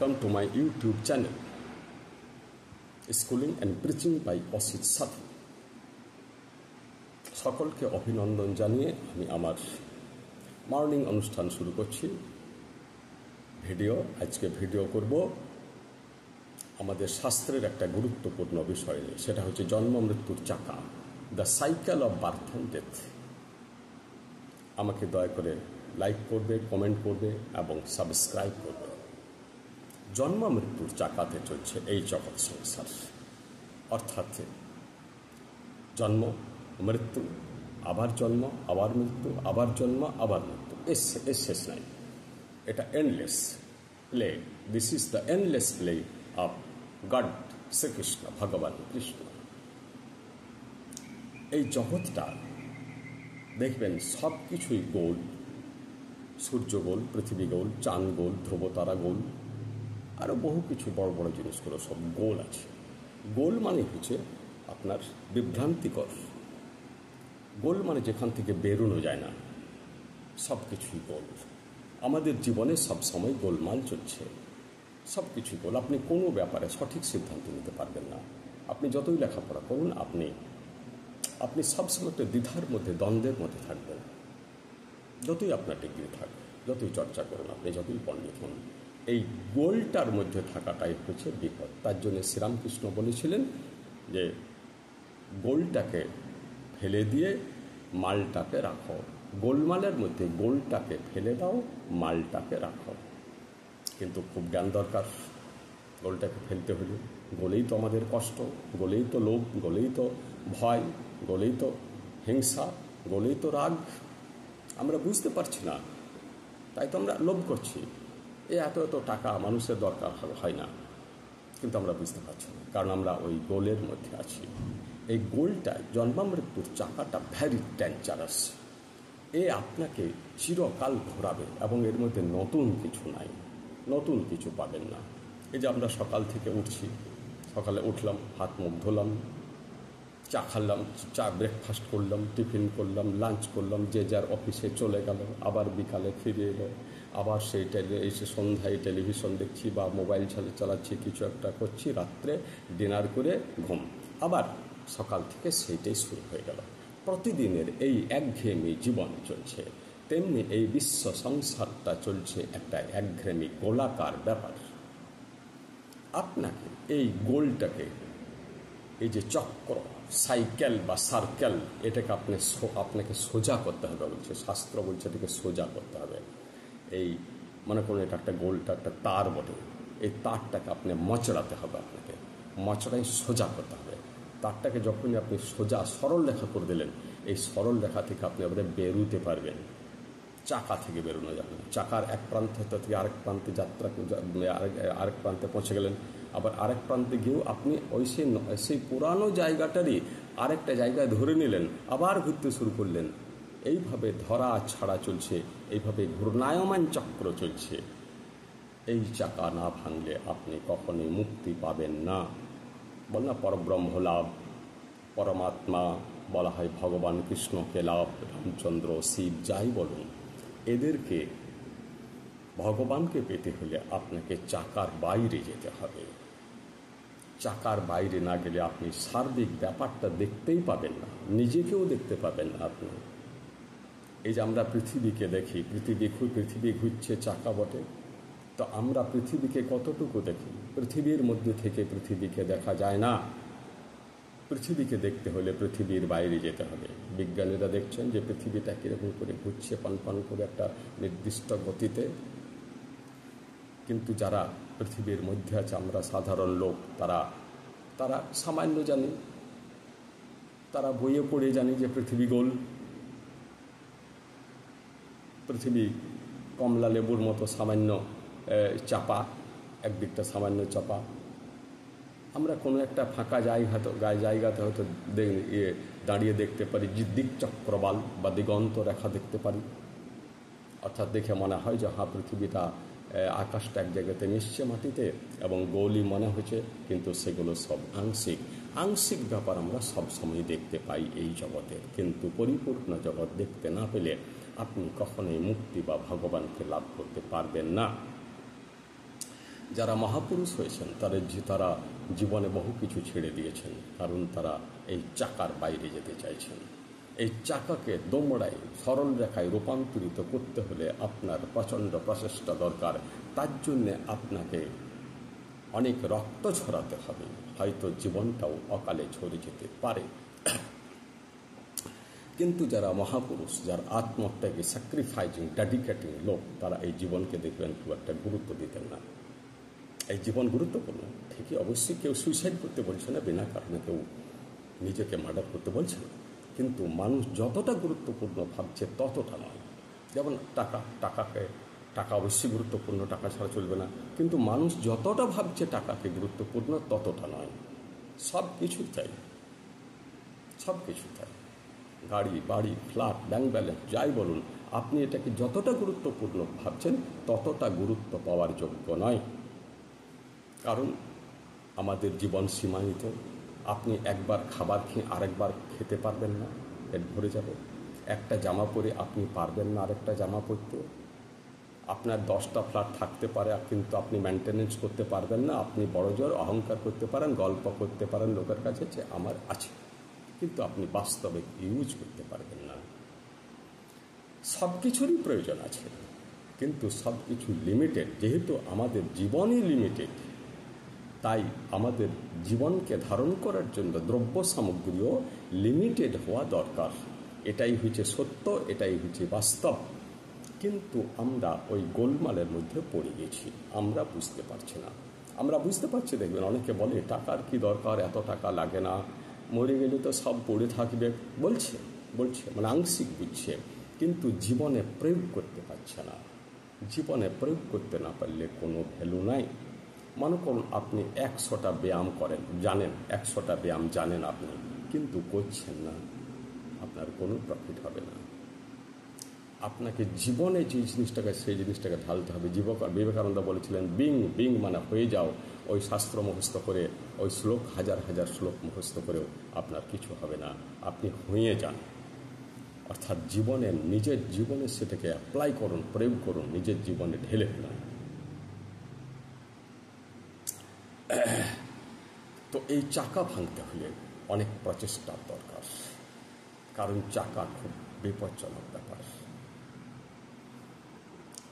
welcome to my YouTube channel, Schooling and Preaching by Asit সাথী। সকলকে অভিনন্দন জানিয়ে আমি আমার মর্নিং অনুষ্ঠান শুরু করছি। আজকে ভিডিও করব আমাদের শাস্ত্রের একটা গুরুত্বপূর্ণ বিষয় নিয়ে, সেটা হচ্ছে জন্ম মৃত্যুর চাকা, the cycle of birth and death. আমাকে দয়া করে লাইক করবে, কমেন্ট করবে এবং সাবস্ক্রাইব করবে। জন্ম মৃত্যুর চাকাতে চলছে এই জগৎ সংসার, অর্থাৎ জন্ম মৃত্যু, আবার জন্ম, আবার মৃত্যু, আবার জন্ম, আবার মৃত্যু, এর শেষ নাই। এটা endless play. This is the endless play of God Shrikrishna, ভগবান কৃষ্ণ। এই জগৎটা দেখবেন সব কিছুই গোল। সূর্য গোল, পৃথিবী গোল, চাঁদ গোল, ধ্রুবতারা গোল, আরও বহু কিছু বড় বড় জিনিসগুলো সব গোল আছে। গোল মানে হচ্ছে আপনার বিভ্রান্তিকর। গোল মানে যেখান থেকে বেরোনো যায় না, সব কিছুই গোল। আমাদের জীবনে সব সময় গোলমাল চলছে, সব কিছুই গোল। আপনি কোনো ব্যাপারে সঠিক সিদ্ধান্ত নিতে পারবেন না। আপনি যতই লেখাপড়া করুন, আপনি সবসময় একটা দ্বিধার মধ্যে, দ্বন্দ্বের মধ্যে থাকবেন। যতই আপনার ডিগ্রি থাকবে, যতই চর্চা করুন, আপনি যতই পণ্ডিত হন, এই গোলটার মধ্যে থাকাটাই হচ্ছে বিপদ। তার জন্য শ্রীরামকৃষ্ণ বলেছিলেন যে গোলটাকে ফেলে দিয়ে মালটাকে রাখো। গোলমালের মধ্যে গোলটাকে ফেলে দাও, মালটাকে রাখো। কিন্তু খুব জ্ঞান দরকার গোলটাকে ফেলতে হলে। গোলেই তো আমাদের কষ্ট, গোলেই তো লোভ, গোলেই তো ভয়, গোলেই তো হিংসা, গোলেই তো রাগ। আমরা বুঝতে পারছি না, তাই তো আমরা লোভ করছি। এত টাকা মানুষের দরকার হয় না, কিন্তু আমরা বুঝতে পারছি না, কারণ আমরা ওই গোলের মধ্যে আছি। এই গোলটায় জন্মামৃত্যুর চাকাটা ভ্যারি ডেঞ্জারাস। আপনাকে চিরকাল ঘোরাবে এবং এর মধ্যে নতুন কিছু নাই, নতুন কিছু পাবেন না। এই যে আমরা সকাল থেকে উঠছি, সকালে উঠলাম, হাত মুখ ধুলাম, চা খাল্লাম, ব্রেকফাস্ট করলাম, টিফিন করলাম, লাঞ্চ করলাম, যে যার অফিসে চলে গেল, আবার বিকালে ফিরে এলো, আবার সেই এসে সন্ধ্যায় টেলিভিশন দেখছি বা মোবাইল চালাচ্ছি, কিছু একটা করছি, রাত্রে ডিনার করে ঘুম। আবার সকাল থেকে সেইটাই শুরু হয়ে গেল। প্রতিদিনের এই একঘেয়েমি জীবন চলছে। তেমনি এই বিশ্ব সংসারটা চলছে একটা একঘেয়েমি গোলাকার ব্যাপার। আপনাকে এই গোলটাকে, এই যে চক্র, সাইকেল বা সার্কেল, এটাকে আপনাকে সোজা করতে হবে বলছে শাস্ত্র, বলছে এটাকে সোজা করতে হবে। এই মনে করুন এটা একটা গোলটা একটা তার বটে, এই তারটাকে আপনি মচড়াতে হবে, আপনাকে মচড়াই সোজা করতে হবে। তারটাকে যখনই আপনি সোজা সরল রেখা করে দিলেন, এই সরল রেখা থেকে আপনি আবার বেরোতে পারবেন। চাকা থেকে বেরোনো যাবে না। চাকার এক প্রান্ত থেকে আরেক প্রান্তে যাত্রা, আরেক প্রান্তে পৌঁছে গেলেন, আবার আরেক প্রান্তে গিয়েও আপনি সেই পুরানো জায়গাটারই আরেকটা জায়গায় ধরে নিলেন, আবার ঘুরতে শুরু করলেন। এইভাবে ধরা ছাড়া চলছে, এইভাবে ঘূর্ণায়মান চক্র চলছে। এই চাকা না ভাঙলে আপনি কখনোই মুক্তি পাবেন না। বল না পরব্রহ্ম লাভ, পরমাত্মা বলা হয় ভগবান কৃষ্ণকে লাভ, রামচন্দ্র, শিব, যাই বলুন, এদেরকে ভগবানকে পেতে হলে আপনাকে চাকার বাইরে যেতে হবে। চাকার বাইরে না গেলে আপনি সার্বিক ব্যাপারটা দেখতেই পাবেন না, নিজেকেও দেখতে পাবেন না আপনি। এই যে আমরা পৃথিবীকে দেখি, পৃথিবী ঘুরছে চাকা বটে, তো আমরা পৃথিবীকে কতটুকু দেখি? পৃথিবীর মধ্যে থেকে পৃথিবীকে দেখা যায় না। পৃথিবীকে দেখতে হলে পৃথিবীর বাইরে যেতে হবে। বিজ্ঞানীরা দেখছেন যে পৃথিবীটা কীরকম করে ঘুরছে, পান করে একটা নির্দিষ্ট গতিতে। কিন্তু যারা পৃথিবীর মধ্যে আছে, আমরা সাধারণ লোক, তারা সামান্য জানি, তারা বইয়ে পড়ে জানি যে পৃথিবী গোল। পৃথিবী কমলা লেবুর মতো সামান্য চাপা, একদিকটা সামান্য চাপা। আমরা কোনো একটা ফাঁকা জায়গাতে হয়তো দাঁড়িয়ে দেখতে পারি যে দিকচক্রবাল বা দিগন্ত রেখা দেখতে পারি। অর্থাৎ দেখে মনে হয় যে পৃথিবীটা, আকাশটা এক জায়গাতে মিশছে মাটিতে এবং গোলই মনে হচ্ছে, কিন্তু সেগুলো সব আংশিক ব্যাপার আমরা সবসময় দেখতে পাই এই জগতের। কিন্তু পরিপূর্ণ জগৎ দেখতে না পেলে আপনি কখনোই মুক্তি বা ভগবানকে লাভ করতে পারবেন না। যারা মহাপুরুষ হয়েছেন তারা জীবনে বহু কিছু ছেড়ে দিয়েছেন, কারণ তারা এই চাকার বাইরে যেতে চাইছেন। এই চাকাকে দোমড়ায় সরল রেখায় রূপান্তরিত করতে হলে আপনার প্রচণ্ড প্রচেষ্টা দরকার। তার জন্যে আপনাকে অনেক রক্ত ছড়াতে হবে, হয়তো জীবনটাও অকালে ঝরে যেতে পারে। কিন্তু যারা মহাপুরুষ, যারা আত্মত্যাগে স্যাক্রিফাইসিং ডেডিকেটিং লোক, তারা এই জীবনকে দেখবেন খুব একটা গুরুত্ব দিতেন না। এই জীবন গুরুত্বপূর্ণ ঠিকই, অবশ্যই কেউ সুইসাইড করতে বলছে না, বিনা কারণে কেউ নিজেকে মার্ডার করতে বলছে না, কিন্তু মানুষ যতটা গুরুত্বপূর্ণ ভাবছে ততটা নয়। যেমন টাকা অবশ্যই গুরুত্বপূর্ণ, টাকা ছাড়া চলবে না, কিন্তু মানুষ যতটা ভাবছে টাকাকে গুরুত্বপূর্ণ ততটা নয়। সব কিছু চাই, গাড়ি বাড়ি ফ্ল্যাট ব্যাংক ব্যালেন্স যাই বলুন, আপনি এটাকে যতটা গুরুত্বপূর্ণ ভাবছেন ততটা গুরুত্ব পাওয়ার যোগ্য নয়। কারণ আমাদের জীবন সীমায়িত। আপনি একবার খাবার খেয়ে আরেকবার খেতে পারবেন না, পেট ভরে যাবে। একটা জামা পরে আপনি পারবেন না আরেকটা জামা পরতে। আপনার 10টা ফ্ল্যাট থাকতে পারে, কিন্তু আপনি মেনটেনেন্স করতে পারবেন না। আপনি বড়জোর অহংকার করতে পারেন, গল্প করতে পারেন লোকের কাছে যে আমার আছে, কিন্তু আপনি বাস্তবে ইউজ করতে পারবেন না। সব কিছুরই প্রয়োজন আছে, কিন্তু সব কিছু লিমিটেড। যেহেতু আমাদের জীবনই লিমিটেড, তাই আমাদের জীবনকে ধারণ করার জন্য দ্রব্য সামগ্রীও লিমিটেড হওয়া দরকার। এটাই হচ্ছে সত্য, এটাই হচ্ছে বাস্তব। কিন্তু আমরা ওই গোলমালের মধ্যে পড়ে গেছি, আমরা বুঝতে পারছি না। আমরা বুঝতে পারছি, দেখবেন অনেকে বলে টাকার কি দরকার, এত টাকা লাগে না, মরে গেলে তো সব পড়ে থাকবে, বলছে মানে আংশিক বুঝছে, কিন্তু জীবনে প্রয়োগ করতে পারছে না। জীবনে প্রয়োগ করতে না পারলে কোনো ভ্যালু নাই। মনে করুন আপনি 100টা ব্যায়াম করেন, জানেন 100টা ব্যায়াম জানেন আপনি, কিন্তু করছেন না, আপনার কোনো প্রফিট হবে না। আপনাকে জীবনে যে জিনিসটাকে সেই জিনিসটাকে ঢালতে হবে। বিবেকানন্দ বলেছিলেন বিং মানে হয়ে যাও। ওই শাস্ত্র মুখস্থ করে, ওই শ্লোক হাজার হাজার শ্লোক মুখস্থ করেও আপনার কিছু হবে না। আপনি হয়ে যান, অর্থাৎ নিজের জীবনে সেটাকে অ্যাপ্লাই করুন, প্রয়োগ করুন, নিজের জীবনে ঢেলে ফেলুন। তো এই চাকা ভাঙতে হলে অনেক প্রচেষ্টার দরকার, কারণ চাকা খুব বিপজ্জনক ব্যাপার।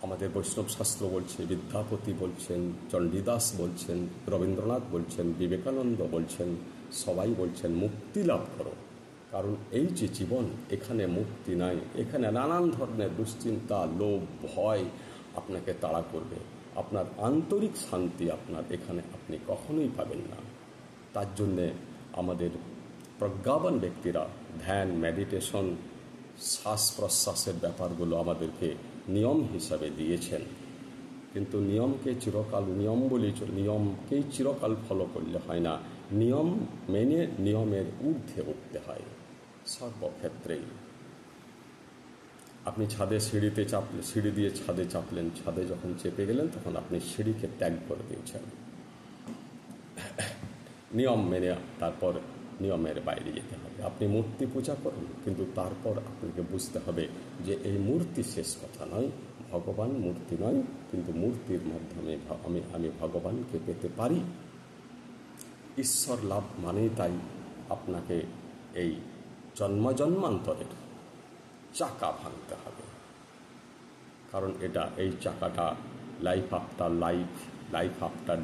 আমাদের বৈষ্ণব শাস্ত্র বলছে, বিদ্যাপতি বলছেন, চণ্ডীদাস বলছেন, রবীন্দ্রনাথ বলছেন, বিবেকানন্দ বলছেন, সবাই বলছেন মুক্তি লাভ করো। কারণ এই যে জীবন, এখানে মুক্তি নাই। এখানে নানান ধরনের দুশ্চিন্তা, লোভ, ভয় আপনাকে তাড়া করবে। আপনার আন্তরিক শান্তি এখানে আপনি কখনোই পাবেন না। তার জন্যে আমাদের প্রজ্ঞাবান ব্যক্তিরা ধ্যান, মেডিটেশন, শ্বাস প্রশ্বাসের ব্যাপারগুলো আমাদেরকে নিয়ম হিসাবে দিয়েছেন। কিন্তু নিয়মকেই চিরকাল ফলো করলে হয় না। নিয়ম মেনে নিয়মের ঊর্ধ্বে উঠতে হয় সর্বক্ষেত্রেই। আপনি ছাদে সিঁড়ি দিয়ে ছাদে চাপলেন, ছাদে যখন চেপে গেলেন তখন আপনি সিঁড়িকে ত্যাগ করে দিয়েছেন। নিয়ম মেনে তারপর নিয়মের বাইরে যেতে হবে। আপনি মূর্তি পূজা করুন, কিন্তু তারপর আপনাকে বুঝতে হবে যে এই মূর্তি শেষ কথা নয়, ভগবান মূর্তি নয়, কিন্তু মূর্তির মাধ্যমে আমি ভগবানকে পেতে পারি। ঈশ্বর লাভ মানেই তাই আপনাকে এই জন্মান্তরের চাকা ভাঙতে হবে। কারণ এই চাকাটা life after life, life after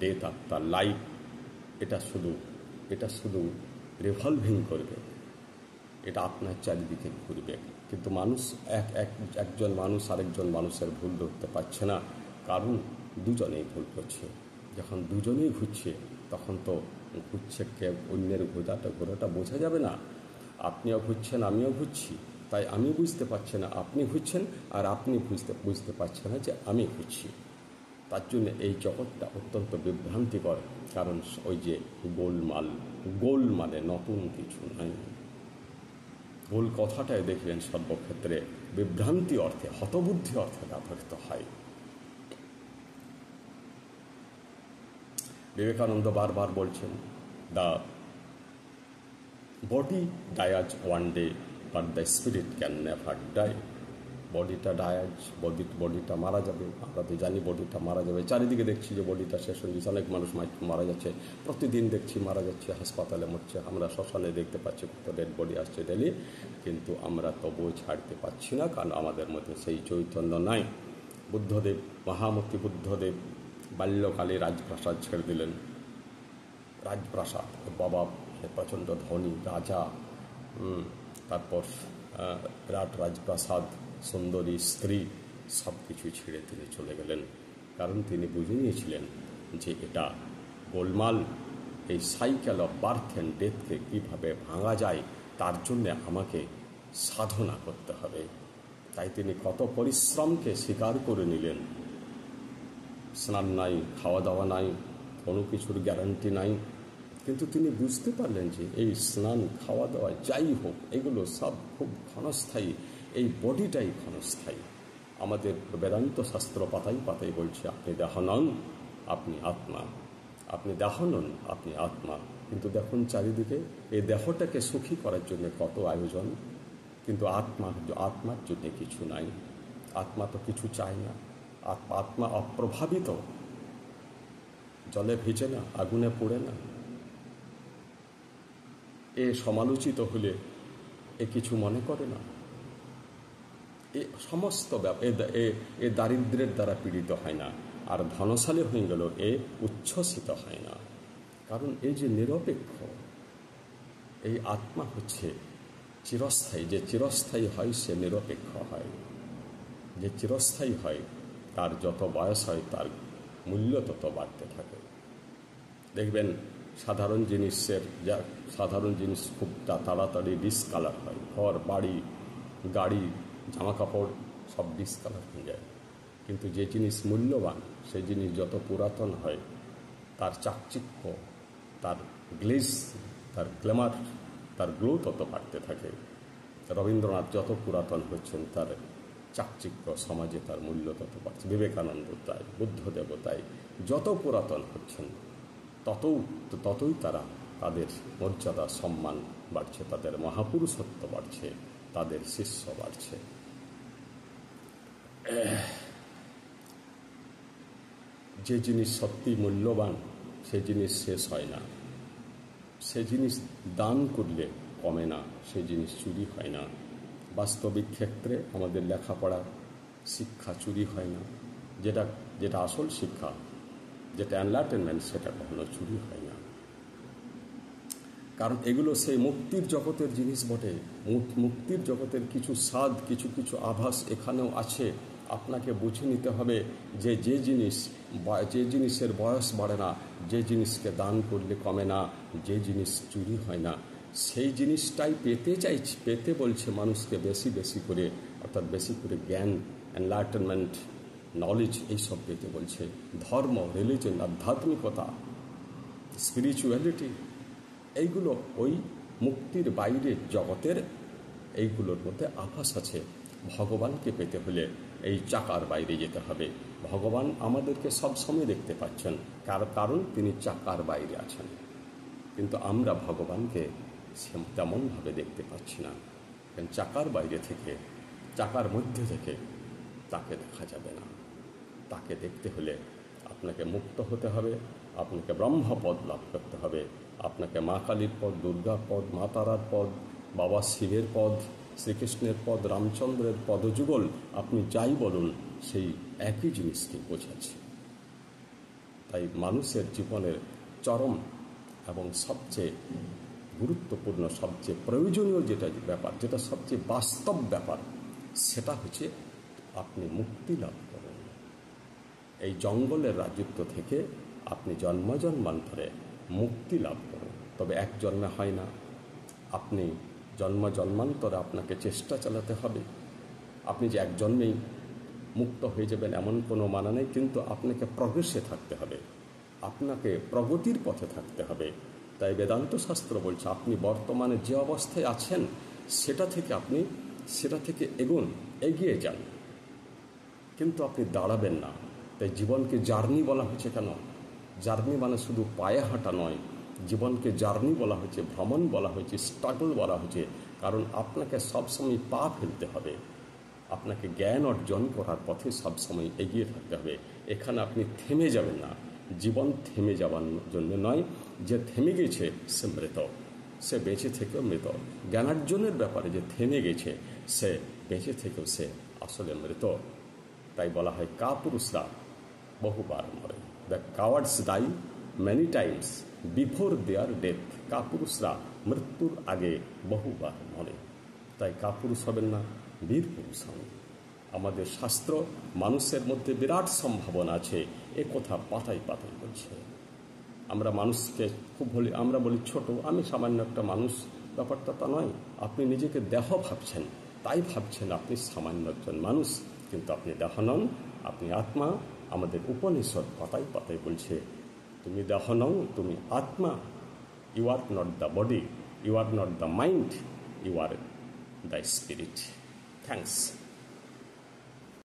death after life, এটা শুধু রিভলভিং করবে, এটা আপনার চারিদিকে ঘুরবে। কিন্তু মানুষ একজন মানুষ আরেকজন মানুষের ভুল ধরতে পারছে না, কারণ দুজনেই ভুল করছে। যখন দুজনেই ঘুরছে তখন তো ঘুরছে কে, অন্যের ঘোরাটা বোঝা যাবে না। আপনিও ঘুরছেন, আমিও ঘুরছি, তাই আমি বুঝতে পারছি না আপনি ঘুরছেন, আর আপনি বুঝতে পারছেন না যে আমি ঘুরছি। তার জন্য এই জগৎটা অত্যন্ত বিভ্রান্তিকর, কারণ ওই যে গোল মানে নতুন কিছু নাই। গোল কথাটাই দেখলেন সর্বক্ষেত্রে বিভ্রান্তি অর্থে, হতবুদ্ধি অর্থে ব্যবহৃত হয়। বিবেকানন্দ বারবার বলছেন, the body dies one day, but the spirit can never die. বডিটা ডায়াজ, বডিটা মারা যাবে। আমরা তো জানি বডিটা মারা যাবে, চারিদিকে দেখছি যে বডিটা শেষ হয়ে গেছে, অনেক মানুষ মারা যাচ্ছে, প্রতিদিন দেখছি মারা যাচ্ছে, হাসপাতালে মরছে, আমরা শ্মশানে দেখতে পাচ্ছি কত ডেড বডি আসছে ডেলি, কিন্তু আমরা তবুও ছাড়তে পারছি না, কারণ আমাদের মধ্যে সেই চৈতন্য নাই। বুদ্ধদেব, মহামতি বুদ্ধদেব বাল্যকালে রাজপ্রাসাদ ছেড়ে দিলেন। রাজপ্রাসাদ, বাবা প্রচণ্ড ধনী রাজা, তারপর বিরাট রাজপ্রাসাদ, সুন্দরী স্ত্রী, সব কিছু ছেড়ে তিনি চলে গেলেন, কারণ তিনি বুঝে নিয়েছিলেন যে এটা গোলমাল। এই সাইকেল অফ বার্থ অ্যান্ড ডেথকে কীভাবে ভাঙা যায় তার জন্যে আমাকে সাধনা করতে হবে। তাই তিনি কত পরিশ্রমকে স্বীকার করে নিলেন। স্নান নাই, খাওয়া দাওয়া নাই, কোনো কিছুর গ্যারান্টি নাই, কিন্তু তিনি বুঝতে পারলেন যে এই স্নান, খাওয়া দাওয়া যাই হোক, এগুলো সব খুব ক্ষণস্থায়ী, এই বডিটাই ক্ষণস্থায়ী। আমাদের বেদান্ত শাস্ত্র পাতায় পাতায় বলছে, আপনি দেহ নন, আপনি আত্মা, আপনি দেহ নন, আপনি আত্মা। কিন্তু দেখুন চারিদিকে এই দেহটাকে সুখী করার জন্য কত আয়োজন, কিন্তু আত্মার জন্য কিছু নাই। আত্মা তো কিছু চায় না। আত্মা অপ্রভাবিত, জলে ভিজে না, আগুনে পোড়ে না। এ সমালোচিত হলে এ কিছু মনে করে না। এ সমস্ত এ দারিদ্র্যের দ্বারা পীড়িত হয় না, আর ধনশালী হয়ে গেল এ উচ্ছ্বসিত হয় না, কারণ এই যে নিরপেক্ষ, এই আত্মা হচ্ছে চিরস্থায়ী। যে চিরস্থায়ী হয় সে নিরপেক্ষ হয়। যে চিরস্থায়ী হয় তার যত বয়স হয় তার মূল্য তত বাড়তে থাকে। দেখবেন সাধারণ জিনিস খুব তাড়াতাড়ি ডিসকালার হয়। ঘর, বাড়ি, গাড়ি, জামা কাপড় সব ডিসকালার হয়ে যায়, কিন্তু যে জিনিস মূল্যবান সেই জিনিস যত পুরাতন হয় তার চাকচিক্য, তার গ্লেজ, তার গ্ল্যামার, তার গ্লো তত বাড়তে থাকে। রবীন্দ্রনাথ যত পুরাতন হচ্ছেন তার চাকচিক্য সমাজে তার মূল্য তত বাড়ছে। বিবেকানন্দ তাই, বুদ্ধদেব তাই, যত পুরাতন হচ্ছেন ততই তাদের মর্যাদা, সম্মান বাড়ছে, তাদের মহাপুরুষত্ব বাড়ছে, তাদের শিষ্য বাড়ছে। যে জিনিস সত্যি মূল্যবান সে জিনিস শেষ হয় না, সে জিনিস দান করলে কমে না, সে জিনিস চুরি হয় না। বাস্তবিক ক্ষেত্রে আমাদের লেখাপড়া শিক্ষা চুরি হয় না, যেটা আসল শিক্ষা, যেটা এনলাইটেনমেন্ট, সেটা কখনো চুরি হয় না, কারণ এগুলো সেই মুক্তির জগতের জিনিস বটে। মুক্তির জগতের কিছু স্বাদ, কিছু আভাস এখানেও আছে। আপনাকে বুঝে নিতে হবে যে যে জিনিসের বয়স বাড়ে না, যে জিনিসকে দান করলে কমে না, যে জিনিস চুরি হয় না, সেই জিনিসটাই পেতে বলছে মানুষকে বেশি করে, অর্থাৎ বেশি করে জ্ঞান, এনলাইটেনমেন্ট, নলেজ এইসব পেতে বলছে। ধর্ম, রিলিজন, আধ্যাত্মিকতা, স্পিরিচুয়ালিটি, এইগুলো ওই মুক্তির বাইরের জগতের এইগুলোর মধ্যে আভাস আছে। ভগবানকে পেতে হলে এই চাকার বাইরে যেতে হবে। ভগবান আমাদেরকে সবসময় দেখতে পাচ্ছেন, কারণ তিনি চাকার বাইরে আছেন, কিন্তু আমরা ভগবানকে তেমনভাবে দেখতে পাচ্ছি না। কারণ চাকার বাইরে থেকে, চাকার মধ্যে থেকে তাকে দেখা যাবে না। তাকে দেখতে হলে আপনাকে মুক্ত হতে হবে, আপনাকে ব্রহ্মপদ লাভ করতে হবে, আপনাকে মা কালীর পদ, দুর্গার পদ, মা তারার পদ, বাবা শিবের পদ, শ্রীকৃষ্ণের পদ, রামচন্দ্রের পদযুগল, আপনি যাই বলুন সেই একই জিনিসকে বোঝাচ্ছে। তাই মানুষের জীবনের চরম এবং সবচেয়ে গুরুত্বপূর্ণ, সবচেয়ে প্রয়োজনীয় যেটা ব্যাপার, যেটা সবচেয়ে বাস্তব ব্যাপার, সেটা হচ্ছে আপনি মুক্তি লাভ করুন। এই জঙ্গলের রাজত্ব থেকে আপনি জন্মান্তরে মুক্তি লাভ করুন। তবে এক জন্মে হয় না, আপনি জন্মান্তরে আপনাকে চেষ্টা চালাতে হবে। আপনি যে এক জন্মেই মুক্ত হয়ে যাবেন এমন কোনো মানে নেই, কিন্তু আপনাকে প্রগ্রেসে থাকতে হবে, আপনাকে প্রগতির পথে থাকতে হবে। তাই বেদান্ত শাস্ত্র বলছে আপনি বর্তমানে যে অবস্থায় আছেন সেটা থেকে এগিয়ে যান, কিন্তু আপনি দাঁড়াবেন না। তাই জীবনকে জার্নি বলা হয়েছে কেন? জার্নি মানে শুধু পায়ে হাঁটা নয়, জীবনকে জার্নি বলা হয়েছে, ভ্রমণ বলা হয়েছে, স্ট্রাগল বলা হয়েছে, কারণ আপনাকে সবসময় পা ফেলতে হবে। আপনাকে জ্ঞান অর্জন করার পথে সবসময় এগিয়ে থাকতে হবে। এখানে আপনি থেমে যাবেন না। জীবন থেমে যাওয়ার জন্য নয়। যে থেমে গেছে সে মৃত, সে বেঁচে থেকেও মৃত। জ্ঞানার্জনের ব্যাপারে যে থেমে গেছে সে বেঁচে থেকেও সে আসলে মৃত। তাই বলা হয় কাপুরুষরা বহুবার মরে। The cowards die many times before their death. কাপুরুষরা মৃত্যুর আগে বহুবার মরে। তাই কাপুরুষ হবেন না, বীর পুরুষ হন। আমাদের শাস্ত্র মানুষের মধ্যে বিরাট সম্ভাবনা আছে এ কথা পাতায় পাতায় বলছে। আমরা মানুষকে আমরা বলি ছোট, আমি সামান্য একটা মানুষ। ব্যাপারটা তা নয়। আপনি নিজেকে দেহ ভাবছেন, তাই ভাবছেন আপনি সামান্য একজন মানুষ, কিন্তু আপনি দেহ নন, আপনি আত্মা। আমাদের উপনিষদ পাতায় পাতায় বলছে তুমি দেহ নও, তুমি আত্মা। You are not the body, you are not the mind, you are the spirit. Thanks.